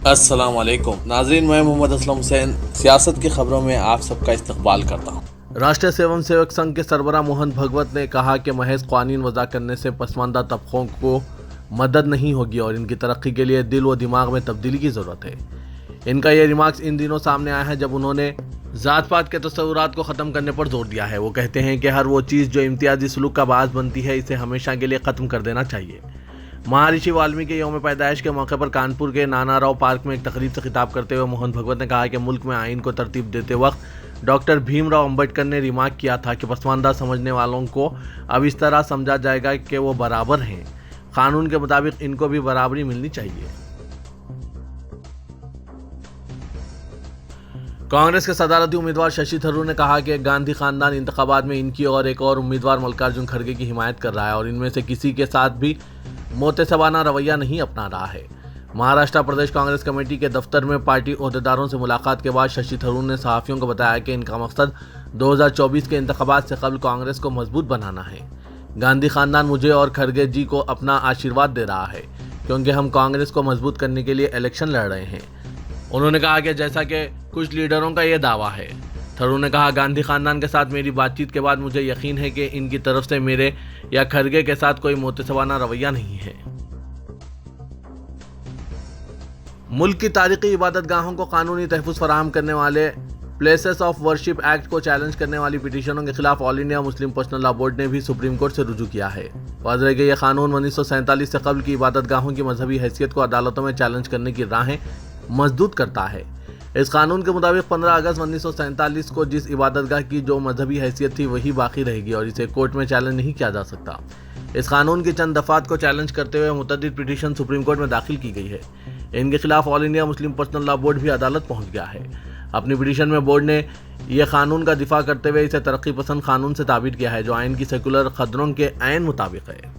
अस्सलाम वालेकुम नाज़रीन, मैं मोहम्मद असलम हुसैन सियासत की खबरों में आप सबका इस्तकबाल करता हूँ। राष्ट्रीय स्वयं सेवक संघ के सरबराह मोहन भगवत ने कहा कि महज कानून वज़ा करने से पसमानदा तबकों को मदद नहीं होगी और इनकी तरक्की के लिए दिल व दिमाग में तब्दीली की ज़रूरत है। इनका ये रिमार्क्स इन दिनों सामने आया है जब उन्होंने ज़ात पात के तस्वुरात को ख़त्म करने पर जोर दिया है। वो कहते हैं कि हर वो चीज़ जो इम्तियाजी सलूक का बायस बनती है इसे हमेशा के लिए ख़त्म कर देना चाहिए। महर्षि वाल्मीकि यौम पैदाइश के मौके पर कानपुर के नाना राव पार्क में एक तकरीब से खिताब करते हुए मोहन भगवत ने कहा कि मुल्क में आइन को तरतीब देते वक्त डॉक्टर भीमराव अंबेडकर ने रिमार्क किया था कि पसमानदा समझने वालों को अब इस तरह समझा जाएगा कि वो बराबर हैं, कानून के मुताबिक इनको भी बराबरी मिलनी चाहिए। कांग्रेस के सदारती उम्मीदवार शशि थरूर ने कहा कि गांधी खानदान इंतखाबात में इनकी और एक और उम्मीदवार मल्लिकार्जुन खड़गे की हिमायत कर रहा है और इनमें से किसी के साथ भी मोतसबाना रवैया नहीं अपना रहा है। महाराष्ट्र प्रदेश कांग्रेस कमेटी के दफ्तर में पार्टी ओहदेदारों से मुलाकात के बाद शशि थरूर ने सहाफ़ियों को बताया कि इनका मकसद 2024 के इंतखाबात से कबल कांग्रेस को मजबूत बनाना है। गांधी खानदान मुझे और खड़गे जी को अपना आशीर्वाद दे रहा है क्योंकि हम कांग्रेस को मजबूत करने के लिए इलेक्शन लड़ रहे हैं। उन्होंने कहा कि जैसा कि कुछ लीडरों का यह दावा है। थरूर ने कहा, गांधी खानदान के साथ मेरी बातचीत के बाद मुझे यकीन है कि इनकी तरफ से मेरे या खड़गे के साथ कोई मोतसबाना रवैया नहीं है। मुल्क की तारीखी इबादतगाहों को कानूनी तहफ़्फ़ुज़ फराहम करने वाले प्लेसेस ऑफ वर्शिप एक्ट को चैलेंज करने वाली पिटीशनों के खिलाफ all India Muslim personal law board ने भी सुप्रीम कोर्ट से रुजू किया है। वाज़ेह है कि यह कानून 1947 से कबल की इबादतगाहों की मजहबी हैसियत को अदालतों में चैलेंज करने की राहें मजदूद करता है। इस कानून के मुताबिक 15 अगस्त 1947 को जिस इबादतगाह की जो मजहबी हैसियत थी वही बाकी रहेगी और इसे कोर्ट में चैलेंज नहीं किया जा सकता। इस कानून की चंद दफ़ात को चैलेंज करते हुए मुतअद्दिद पिटीशन सुप्रीम कोर्ट में दाखिल की गई है। इनके खिलाफ all India Muslim personal law board भी अदालत पहुंच गया है। अपनी पिटीशन में बोर्ड ने यह कानून का दिफा करते हुए इसे तरक्की पसंद कानून से ताबीर किया है जो आइन की सेकुलर खदरों के ऐन मुताबिक है।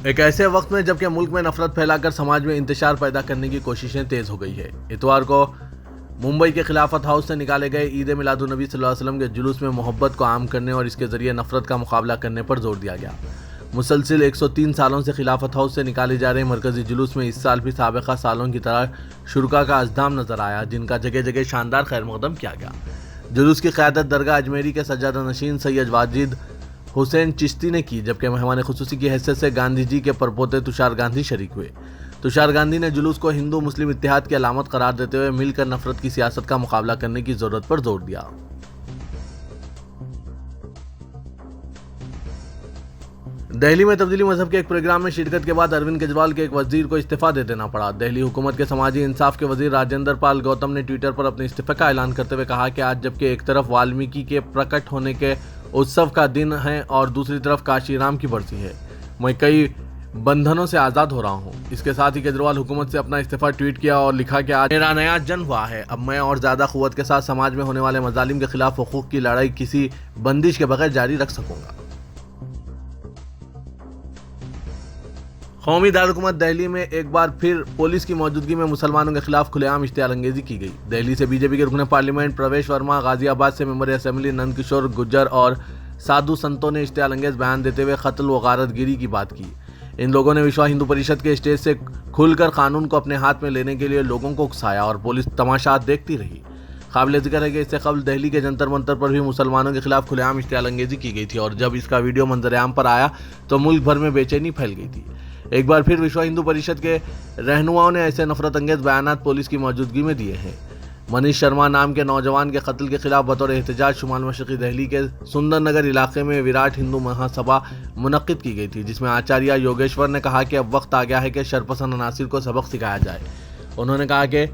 एक ऐसे वक्त में जबकि मुल्क में नफरत फैलाकर समाज में इंतशार पैदा करने की कोशिशें तेज हो गई है, इतवार को मुंबई के खिलाफत हाउस से निकाले गए ईद मिलादुन्नबी सल्लल्लाहु अलैहि वसल्लम के जुलूस में मोहब्बत को आम करने और इसके जरिए नफरत का मुकाबला करने पर जोर दिया गया। मुसलसिल 103 सालों से खिलाफत हाउस से निकाले जा रहे मरकजी जुलूस में इस साल भी साबिक़ा सालों की तरह शुरका का अज़दाम नजर आया, जिनका जगह जगह शानदार खैर मकदम किया गया। जुलूस की क़यादत दरगाह अजमेरी के सज्जादा नशीन सैयद वाजिद हुसैन चिश्ती ने की, जबकि मेहमान खुसूसी की हैसियत से गांधी जी के परपोते तुषार गांधी शरीक हुए। तुषार गांधी ने जुलूस को हिंदू मुस्लिम इत्तेहाद की अलामत करार देते हुए मिलकर नफरत की सियासत का मुकाबला करने की जरूरत पर जोर दिया। दिल्ली में तब्दीली मजहब के एक प्रोग्राम में शिरकत के बाद अरविंद केजरीवाल के एक वजीर को इस्तीफा दे देना पड़ा। दिल्ली हुकूमत के समाजी इंसाफ के वजीर राजेंद्र पाल गौतम ने ट्विटर पर अपने इस्तीफे का ऐलान करते हुए कहा कि आज जबकि एक तरफ वाल्मीकि के प्रकट होने के उत्सव का दिन है और दूसरी तरफ काशी राम की बरसी है, मैं कई बंधनों से आज़ाद हो रहा हूं। इसके साथ ही केजरीवाल हुकूमत से अपना इस्तीफा ट्वीट किया और लिखा कि आज मेरा नया जन्म हुआ है, अब मैं और ज़्यादा क़ुव्वत के साथ समाज में होने वाले मजालिम के खिलाफ हुकूक की लड़ाई किसी बंदिश के बगैर जारी रख सकूंगा। कौमी दारकूमत दिल्ली में एक बार फिर पुलिस की मौजूदगी में मुसलमानों के खिलाफ खुलेआम इश्तियालंगेजी की गई। दिल्ली से बीजेपी के रुकन पार्लियामेंट प्रवेश वर्मा, गाजियाबाद से मेंबर असेंबली नंदकिशोर गुर्जर और साधु संतों ने इश्तियालंगेज बयान देते हुए कत्ल व गारतगिरी की बात की। इन लोगों ने विश्व हिंदू परिषद के स्टेज से खुलकर कानून को अपने हाथ में लेने के लिए लोगों को उकसाया और पुलिस तमाशा देखती रही। काबिल जिक्र है कि इससे कबल दिल्ली के जंतर मंतर पर भी मुसलमानों के खिलाफ खुलेआम इश्तियालंगेजी की गई थी और जब इसका वीडियो मंजरेआम पर आया तो मुल्क भर में बेचैनी फैल गई थी। एक बार फिर विश्व हिंदू परिषद के रहनुमाओं ने ऐसे नफरत अंगेज बयानात पुलिस की मौजूदगी में दिए हैं। मनीष शर्मा नाम के नौजवान के कत्ल के खिलाफ बतौर एहतजाज शुमाल मशरक़ी दिल्ली के सुंदर नगर इलाके में विराट हिंदू महासभा मुनक्किद की गई थी, जिसमें आचार्य योगेश्वर ने कहा कि अब वक्त आ गया है कि शरपसंद अनासिर को सबक सिखाया जाए। उन्होंने कहा कि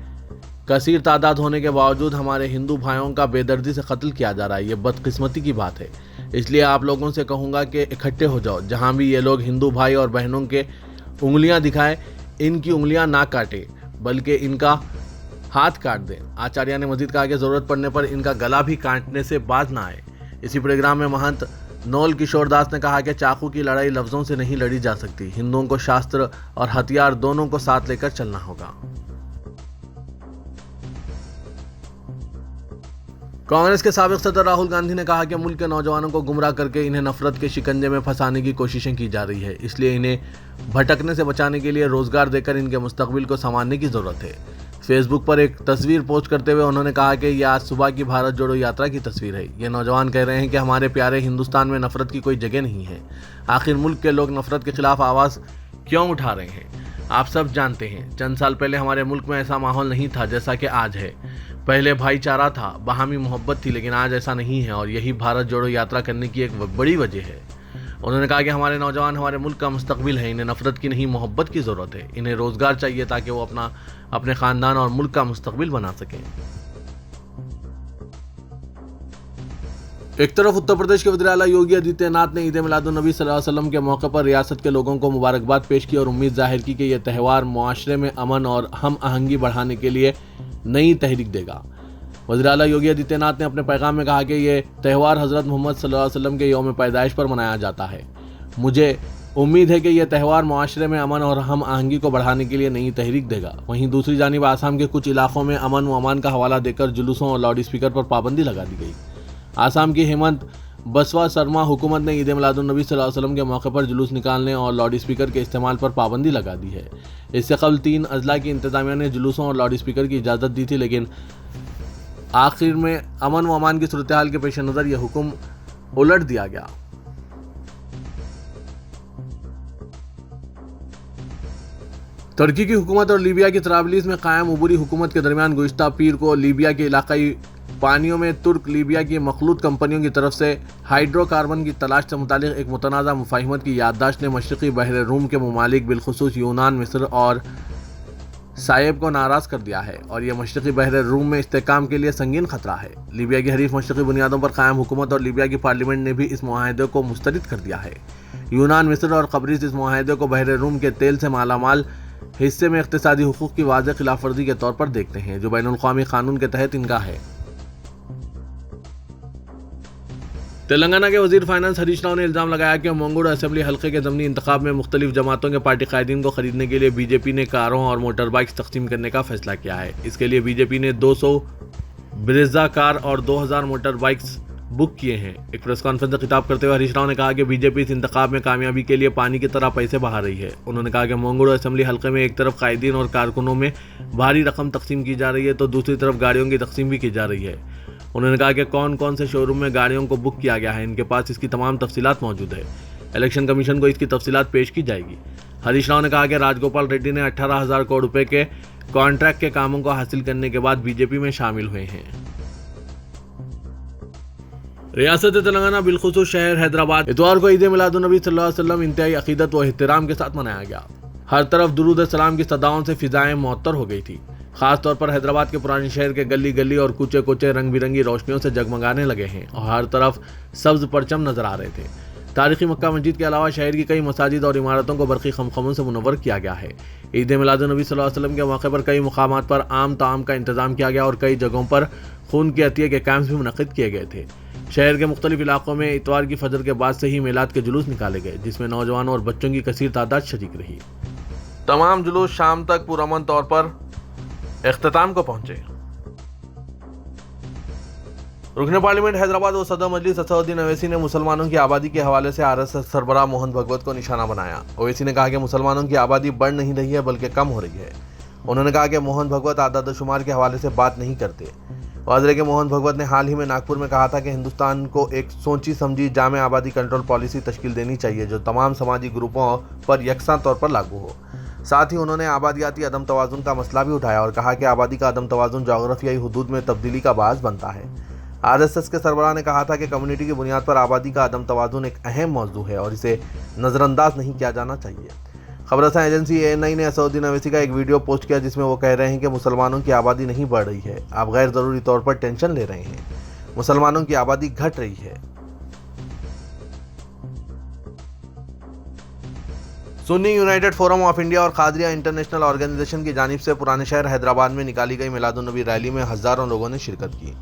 कसीर तादाद होने के बावजूद हमारे हिंदू भाइयों का बेदर्दी से कत्ल किया जा रहा है, ये बदकिस्मती की बात है। इसलिए आप लोगों से कहूँगा कि इकट्ठे हो जाओ, जहाँ भी ये लोग हिंदू भाई और बहनों के उंगलियां दिखाएं, इनकी उंगलियां ना काटे बल्कि इनका हाथ काट दें। आचार्य ने मजीद कहा कि जरूरत पड़ने पर इनका गला भी काटने से बाज ना आए। इसी प्रोग्राम में महंत नौल किशोर दास ने कहा कि चाकू की लड़ाई लफ्जों से नहीं लड़ी जा सकती, हिंदुओं को शास्त्र और हथियार दोनों को साथ लेकर चलना होगा। कांग्रेस के साबिक सदर राहुल गांधी ने कहा कि मुल्क के नौजवानों को गुमराह करके इन्हें नफरत के शिकंजे में फंसाने की कोशिशें की जा रही है, इसलिए इन्हें भटकने से बचाने के लिए रोजगार देकर इनके मुस्तकबिल को संवारने की जरूरत है। फेसबुक पर एक तस्वीर पोस्ट करते हुए उन्होंने कहा कि यह आज सुबह की भारत जोड़ो यात्रा की तस्वीर है। ये नौजवान कह रहे हैं कि हमारे प्यारे हिंदुस्तान में नफरत की कोई जगह नहीं है। आखिर मुल्क के लोग नफरत के खिलाफ आवाज़ क्यों उठा रहे हैं? आप सब जानते हैं, चंद साल पहले हमारे मुल्क में ऐसा माहौल नहीं था जैसा कि आज है। पहले भाईचारा था, बाहमी मोहब्बत थी, लेकिन आज ऐसा नहीं है और यही भारत जोड़ो यात्रा करने की एक बड़ी वजह है। उन्होंने कहा कि हमारे नौजवान हमारे मुल्क का मुस्तकबिल है, इन्हें नफरत की नहीं मोहब्बत की ज़रूरत है। इन्हें रोज़गार चाहिए ताकि वो अपने ख़ानदान और मुल्क का मुस्तकबिल बना सकें। एक तरफ उत्तर प्रदेश के वज़ीर आला योगी आदित्यनाथ ने ईद मिलादुन्नबी सल्लल्लाहु अलैहि वसल्लम के मौके पर रियासत के लोगों को मुबारकबाद पेश की और उम्मीद जाहिर की कि यह त्यौहार मुआशरे में अमन और हम आहंगी बढ़ाने के लिए नई तहरीक देगा। वज़ीर आला योगी आदित्यनाथ ने अपने पैगाम में कहा कि यह त्यौहार हज़रत मोहम्मद सल्लल्लाहु अलैहि वसल्लम के यौम पैदाइश पर मनाया जाता है। मुझे उम्मीद है कि यह त्यौहार मुआशरे में अमन और हम आहंगी को बढ़ाने के लिए नई तहरीक देगा। वहीं दूसरी जानिब आसाम के कुछ इलाकों में अमन व अमान का हवाला देकर जुलूसों और लाउड स्पीकर पर पाबंदी लगा दी गई। आसाम की हेमंत बसवा शर्मा हुकूमत ने ईद मिलादुन्नबी सल्लल्लाहु अलैहि वसल्लम के मौके पर जुलूस निकालने और लाउड स्पीकर के इस्तेमाल पर पाबंदी लगा दी है। इससे कबल 3 अजला की इंतजामिया ने जुलूसों और लाउड स्पीकर की इजाज़त दी थी, लेकिन आखिर में अमन व अमान की सूरत हाल के पेश नज़र यह हुक्म उलट दिया गया। तुर्की की हुकूमत और लीबिया की तराबलीस में कायम उबूरी हुकूमत के दरमियान गुज़िश्ता पीर को लीबिया के इलाकाई पानियों में तुर्क लीबिया की मखलूत कंपनियों की तरफ से हाइड्रोकार्बन की तलाश से मुतालिक एक मुतनाज़ा मुफाहिमत की याददाश्त ने मशरक़ी बहर रूम के ममालिक बिलखुसूस यूनान, मिस्र और साइब को नाराज़ कर दिया है और यह मशरक़ी बहर रूम में इस्तेहकाम के लिए संगीन खतरा है। लीबिया की हरीफ मशरक़ी बुनियादों पर कायम हुकूमत और लीबिया की पार्लियामेंट ने भी इस मुआहदे को मुस्तरद कर दिया है। यूनान, मिस्र और कब्रिस इस मुआहदे को बहर रूम के तेल से मालामाल हिस्से में इक़्तिसादी हुकूक़ की वाज़ेह खिलाफ वर्जी के तौर पर देखते हैं, जो बैनुल-अक़वामी कानून के तहत इनका है। तेलंगाना के वजीर फाइनेंस हरीश राव ने इल्ज़ाम लगाया कि मंगूर असेंबली हल्के के ज़मनी इंतखाब में मुख्तलिफ जमातों के पार्टी कायदीन को खरीदने के लिए बीजेपी ने कारों और मोटर बाइक्स तकसीम करने का फैसला किया है। इसके लिए बीजेपी ने 200 ब्रेज़ा कार और 2000 मोटर बाइक्स बुक किए हैं। एक प्रेस कॉन्फ्रेंस में खिताब करते हुए हरीश राव ने कहा कि बीजेपी इस इंतखाब में कामयाबी के लिए पानी की तरह पैसे बहा रही है। उन्होंने कहा कि मंगूर असेंबली हल्के में एक तरफ कायदीन और कारकुनों में भारी रकम तकसीम की जा रही है तो दूसरी तरफ गाड़ियों की तकसीम भी की जा रही है। उन्होंने कहा कि कौन कौन से शोरूम में गाड़ियों को बुक किया गया है, इनके पास इसकी तमाम तफसीलात मौजूद है। इलेक्शन कमीशन को इसकी तफसीलात पेश की जाएगी। हरीश राव ने कहा कि राजगोपाल रेड्डी ने 18,000 करोड़ रुपए के कॉन्ट्रैक्ट के कामों को हासिल करने के बाद बीजेपी में शामिल हुए हैं। रियासत तेलंगाना बिलखुसूस शहर हैदराबाद इतवार को ईद मिलादुन्नबी सल्लल्लाहु अलैहि वसल्लम इंतहाई अकीदत व एहतराम के साथ मनाया गया। हर तरफ दुरूद सलाम की सदाओं से फिजाएं मुअत्तर हो गई थी। खास तौर पर हैदराबाद के पुराने शहर के गली गली और कूचे कूचे रंग बिरंगी रोशनियों से जगमगाने लगे हैं और हर तरफ सब्ज परचम नजर आ रहे थे। तारीखी मक्का मस्जिद के अलावा शहर की कई मसाजिद और इमारतों को बरक़ी खमखमों से मुनव्वर किया गया है। ईद मिलादुन्नबी सल्लल्लाहु अलैहि वसल्लम के मौके पर कई मुकामात पर आम ताम का इंतजाम किया गया और कई जगहों पर खून के अतिये के कैंप्स भी मुनक़िद किए गए थे। शहर के मुख्तलिफ इलाकों में इतवार की फजर के बाद से ही मिलाद के जुलूस निकाले गए, जिसमें नौजवानों और बच्चों की कसीर तादाद शरीक रही। तमाम जुलूस शाम तक पुरअमन तौर पर इख्तिताम को पहुंचे। रुकने पार्लियामेंट हैदराबाद व सदर मजलिस असदुद्दीन ओवैसी ने मुसलमानों की आबादी के हवाले से आरएसएस सरबराह मोहन भगवत को निशाना बनाया। ओवैसी ने कहा कि मुसलमानों की आबादी बढ़ नहीं रही है बल्कि कम हो रही है। उन्होंने कहा कि मोहन भगवत आदाद शुमार के हवाले से बात नहीं करते। वाज़ेह के मोहन भगवत ने हाल ही में नागपुर में कहा था कि हिंदुस्तान को एक सोची समझी जामे आबादी कंट्रोल पॉलिसी तश्कील देनी चाहिए जो तमाम समाजी ग्रुपों पर यकसा तौर पर लागू हो। साथ ही उन्होंने आबादियाती अदम तवाज़ुन का मसला भी उठाया और कहा कि आबादी का अदम तवाज़ुन जोग्राफियाई हुदूद में तब्दीली का बायस बनता है। आरएसएस के सरबराह ने कहा था कि कम्युनिटी की बुनियाद पर आबादी का अदम तवाज़ुन एक अहम मौजू है और इसे नज़रअंदाज नहीं किया जाना चाहिए। खबरसां एजेंसी ANI ने असदुद्दीन ओवैसी का एक वीडियो पोस्ट किया जिसमें वो कह रहे हैं कि मुसलमानों की आबादी नहीं बढ़ रही है, आप गैर ज़रूरी तौर पर टेंशन ले रहे हैं, मुसलमानों की आबादी घट रही है। Sunni United forum of India और कादरिया इंटरनेशनल ऑर्गेनाइजेशन की जानिब से पुराने शहर हैदराबाद में निकाली गई मिलादुन्नबी रैली में हज़ारों लोगों ने शिरकत की।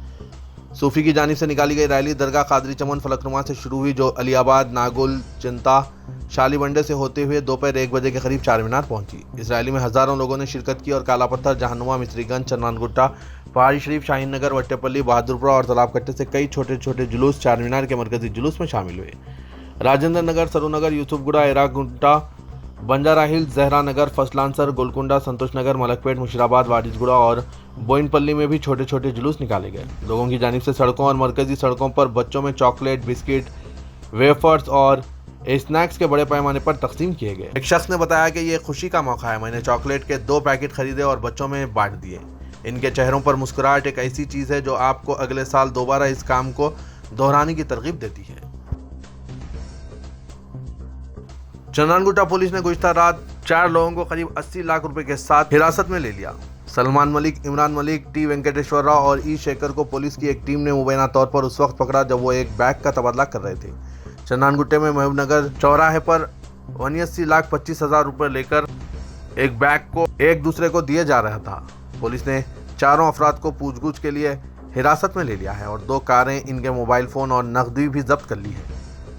सूफी की जानिब से निकाली गई रैली दरगाह कादरी चमन फलकनुमा से शुरू हुई, जो अलियाबाद, नागुल, चिंता, शालीबंडे से होते हुए दोपहर 1 बजे के करीब चार मीनार पहुंची। इस रैली में हजारों लोगों ने शिरकत की और काला पत्थर, जहानुमा, मिस्रीगंज, चन्नानगुट्टा, पहाड़ी शरीफ, शाहीन नगर, वट्टेपल्ली, बहादुरपुरा और तालाबकट्टे से कई छोटे छोटे जुलूस चार मीनार के मरकजी जुलूस में शामिल हुए। राजेंद्र नगर, सरूनगर, यूसुफगुड़ा, एरागुंटा, बंजारा हिल्स, जहरा नगर, फसलांसर, गोलकुंडा, संतोष नगर, मलकपेट, मुशीराबाद, वारिसगुड़ा और बोइनपल्ली में भी छोटे छोटे जुलूस निकाले गए। लोगों की जानिब से सड़कों और मरकजी सड़कों पर बच्चों में चॉकलेट, बिस्किट, वेफर्स और स्नैक्स के बड़े पैमाने पर तकसीम किए गए। एक शख्स ने बताया कि ये खुशी का मौका है, मैंने चॉकलेट के 2 पैकेट खरीदे और बच्चों में बांट दिए। इनके चेहरों पर मुस्कुराहट एक ऐसी चीज़ है जो आपको अगले साल दोबारा इस काम को दोहराने की तरगीब देती है। चन्नानगुट्टा पुलिस ने गुज़िश्ता रात 4 लोगों को करीब 80 लाख रुपए के साथ हिरासत में ले लिया। सलमान मलिक, इमरान मलिक, टी वेंकटेश्वर राव और ई शेखर को पुलिस की एक टीम ने मुबैना तौर पर उस वक्त पकड़ा जब वो एक बैग का तबादला कर रहे थे। चन्नानगुट्टे में महबूबनगर चौराहे पर 79,25,000 रुपये लेकर एक बैग को एक दूसरे को दिए जा रहा था। पुलिस ने चारों अफराद को पूछगछ के लिए हिरासत में ले लिया है और 2 कारें, इनके मोबाइल फ़ोन और नकदी भी जब्त कर ली है।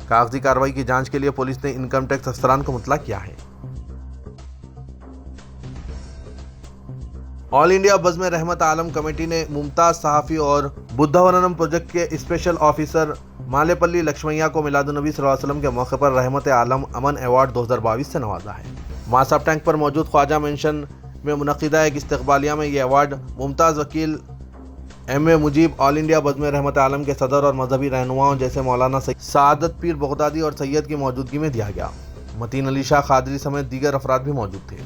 कागजी कार्रवाई की जांच के लिए पुलिस ने इनकम टैक्स अफसरान को मुतला किया है। ऑल इंडिया बज़्म रहमत आलम कमेटी ने मुमताज़ सहाफ़ी और बुद्धवनम प्रोजेक्ट के स्पेशल ऑफिसर मालेपल्ली लक्ष्मैया को मिलादुन्नबी सल्लल्लाहु अलैहि वसल्लम के मौके पर रहमत आलम अमन अवार्ड 2022 से नवाजा है। मासाब टैंक पर मौजूद ख्वाजा मेंशन में मुनक़िदा एक इस्तक़बालिया में ये अवार्ड मुमताज़ वकील M.A. मुजीब, ऑल इंडिया बज़्म रहमत आलम के सदर और मजहबी रहनुमाओं जैसे मौलाना सआदत पीर बगदादी और सैयद की मौजूदगी में दिया गया। मतीन अली शाह क़ादरी समेत दीगर अफराद भी मौजूद थे।